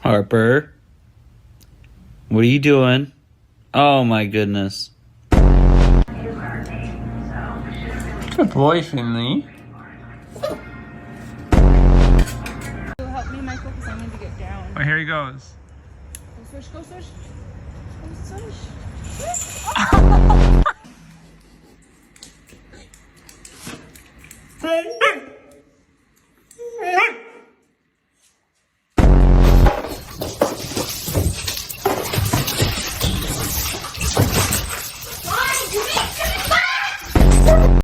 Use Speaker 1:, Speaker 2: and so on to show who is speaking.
Speaker 1: Harper, what are you doing? Oh my goodness.
Speaker 2: Good boy, Finley.
Speaker 3: Help me, Michael, because I need to get down.
Speaker 2: Oh, here he goes.
Speaker 3: Go swish, go swish. Go swish.